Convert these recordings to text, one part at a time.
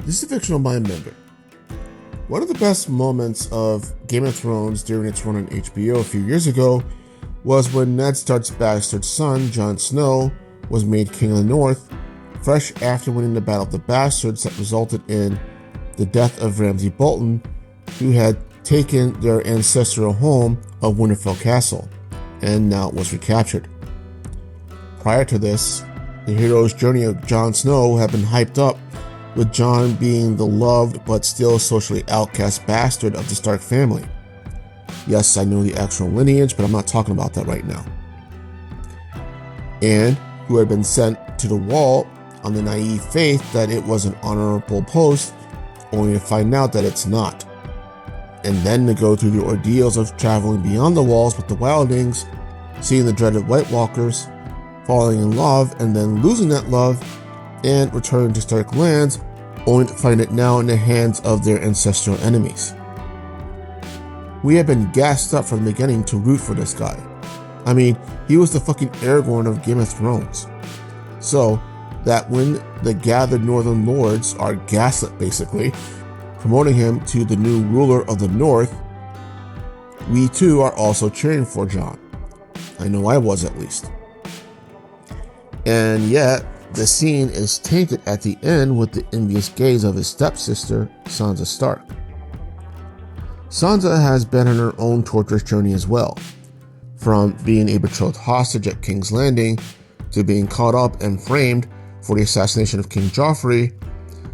This is a fictional mind bender. One of the best moments of Game of Thrones during its run on HBO a few years ago was when Ned Stark's bastard son, Jon Snow, was made King of the North, fresh after winning the Battle of the Bastards that resulted in the death of Ramsay Bolton, who had taken their ancestral home of Winterfell Castle, and now was recaptured. Prior to this, the hero's journey of Jon Snow had been hyped up, with Jon being the loved but still socially outcast bastard of the Stark family. Yes, I know the actual lineage, but I'm not talking about that right now. And who had been sent to the wall on the naive faith that it was an honorable post, only to find out that it's not. And then to go through the ordeals of traveling beyond the walls with the wildlings, seeing the dreaded White Walkers, falling in love and then losing that love, and returning to Stark lands, only to find it now in the hands of their ancestral enemies. We had been gassed up from the beginning to root for this guy. I mean, he was the fucking Aragorn of Game of Thrones. So that when the gathered Northern Lords are gaslit basically, promoting him to the new ruler of the North, we too are also cheering for Jon. I know I was, at least. And yet, the scene is tainted at the end with the envious gaze of his stepsister, Sansa Stark. Sansa has been on her own torturous journey as well, from being a betrothed hostage at King's Landing, to being caught up and framed for the assassination of King Joffrey,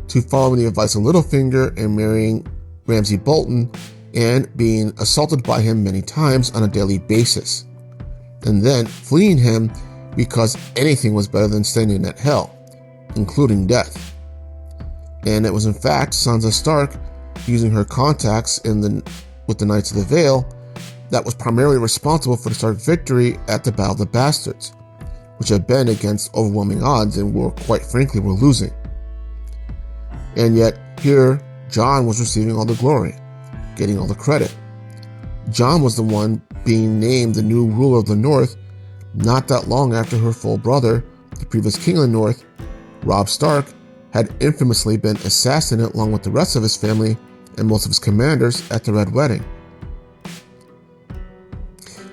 to following the advice of Littlefinger and marrying Ramsay Bolton, and being assaulted by him many times on a daily basis, and then fleeing him because anything was better than staying in that hell, including death. And it was in fact Sansa Stark, using her contacts with the Knights of the Vale, that was primarily responsible for the Stark victory at the Battle of the Bastards, which had been against overwhelming odds and quite frankly were losing. And yet here Jon was receiving all the glory, getting all the credit. Jon was the one being named the new ruler of the North not that long after her full brother, the previous King of the North, Robb Stark, had infamously been assassinated along with the rest of his family and most of his commanders at the Red Wedding.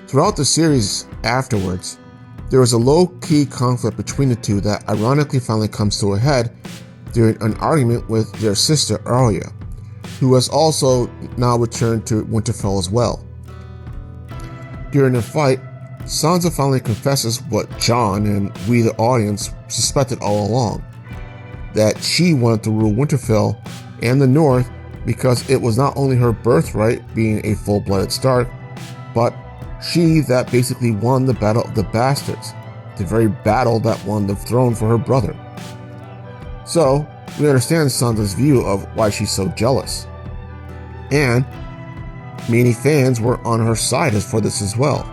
Throughout the series afterwards, there was a low-key conflict between the two that ironically finally comes to a head during an argument with their sister Arya, who has also now returned to Winterfell as well. During the fight, Sansa finally confesses what Jon and we the audience suspected all along, that she wanted to rule Winterfell and the North because it was not only her birthright being a full-blooded Stark, but she that basically won the Battle of the Bastards, the very battle that won the throne for her brother. So, we understand Sansa's view of why she's so jealous. And many fans were on her side for this as well.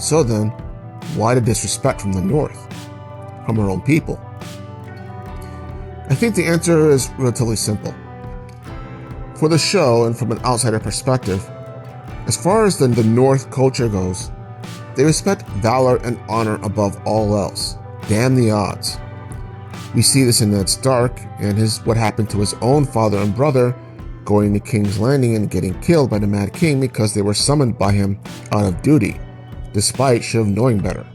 So then, why the disrespect from the North, from her own people? I think the answer is relatively simple. For the show and from an outsider perspective, as far as the North culture goes, they respect valor and honor above all else. Damn the odds. We see this in Ned Stark and what happened to his own father and brother going to King's Landing and getting killed by the Mad King because they were summoned by him out of duty, despite Shiv knowing better.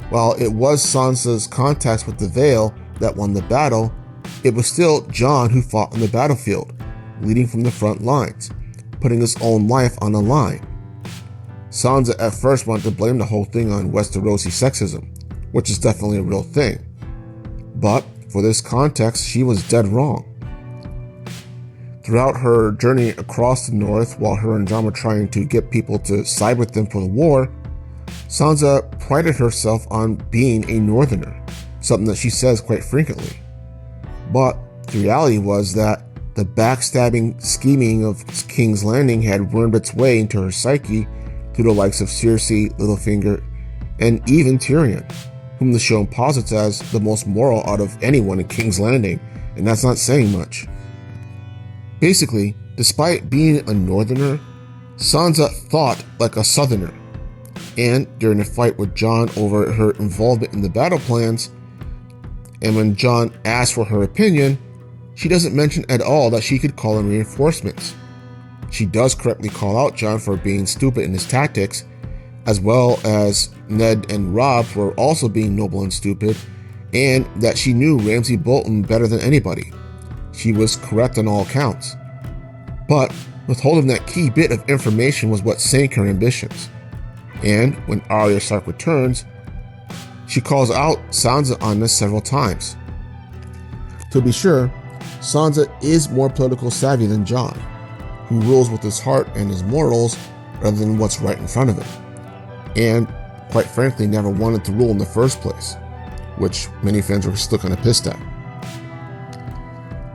While it was Sansa's contacts with the Vale that won the battle, it was still Jon who fought on the battlefield, leading from the front lines, putting his own life on the line. Sansa at first wanted to blame the whole thing on Westerosi sexism, which is definitely a real thing. But for this context, she was dead wrong. Throughout her journey across the North, while her and Jon were trying to get people to side with them for the war, Sansa prided herself on being a Northerner, something that she says quite frequently. But the reality was that the backstabbing scheming of King's Landing had wormed its way into her psyche through the likes of Cersei, Littlefinger, and even Tyrion, whom the show posits as the most moral out of anyone in King's Landing, and that's not saying much. Basically, despite being a Northerner, Sansa thought like a Southerner, and during a fight with Jon over her involvement in the battle plans, And when Jon asks for her opinion, she doesn't mention at all that she could call in reinforcements. She does correctly call out Jon for being stupid in his tactics, as well as Ned and Robb for also being noble and stupid, and that she knew Ramsay Bolton better than anybody. She was correct on all accounts. But withholding that key bit of information was what sank her ambitions. And when Arya Stark returns, she calls out Sansa on this several times. To be sure, Sansa is more political savvy than Jon, who rules with his heart and his morals rather than what's right in front of him, and quite frankly never wanted to rule in the first place, which many fans were still kind of pissed at.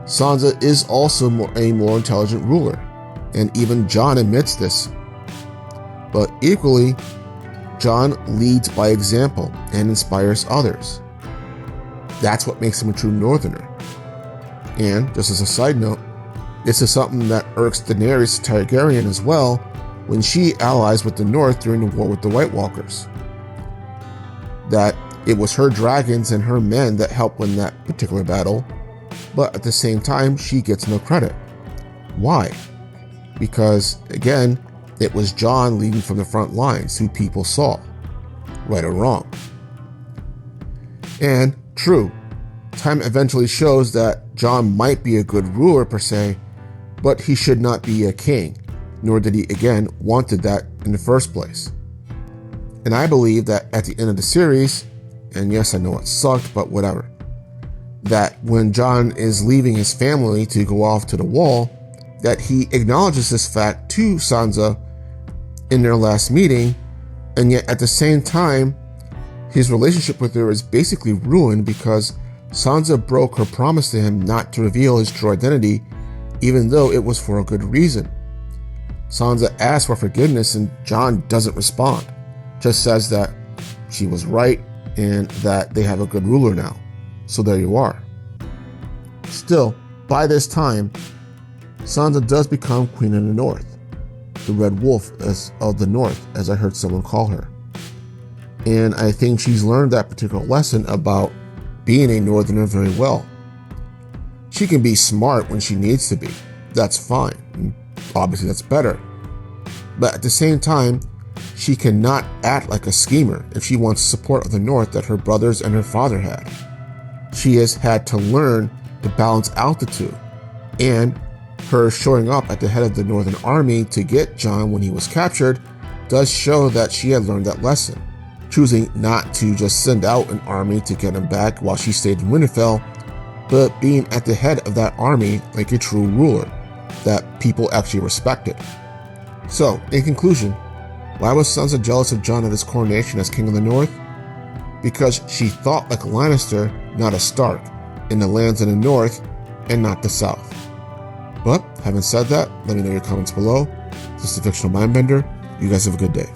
Sansa is also a more intelligent ruler, and even Jon admits this. But equally, Jon leads by example and inspires others. That's what makes him a true Northerner. And, just as a side note, this is something that irks Daenerys Targaryen as well when she allies with the North during the war with the White Walkers. That it was her dragons and her men that helped win that particular battle, but at the same time, she gets no credit. Why? Because, again, it was Jon leading from the front lines who people saw, right or wrong. And, true, time eventually shows that Jon might be a good ruler per se, but he should not be a king, nor did he, again, wanted that in the first place. And I believe that at the end of the series, and yes, I know it sucked, but whatever, that when Jon is leaving his family to go off to the Wall, that he acknowledges this fact to Sansa in their last meeting, and yet at the same time, his relationship with her is basically ruined because Sansa broke her promise to him not to reveal his true identity, even though it was for a good reason. Sansa asks for forgiveness and Jon doesn't respond, just says that she was right and that they have a good ruler now. So there you are. Still, by this time, Sansa does become Queen of the North, the Red Wolf of the North, as I heard someone call her. And I think she's learned that particular lesson about being a Northerner very well. She can be smart when she needs to be. That's fine. And obviously, that's better. But at the same time, she cannot act like a schemer if she wants support of the North that her brothers and her father had. She has had to learn to balance out the two. And her showing up at the head of the Northern Army to get Jon when he was captured does show that she had learned that lesson, choosing not to just send out an army to get him back while she stayed in Winterfell, but being at the head of that army like a true ruler that people actually respected. So, in conclusion, why was Sansa jealous of Jon at his coronation as King of the North? Because she thought like a Lannister, not a Stark, in the lands in the North and not the South. But, having said that, let me know your comments below. This is the Fictional Mindbender. You guys have a good day.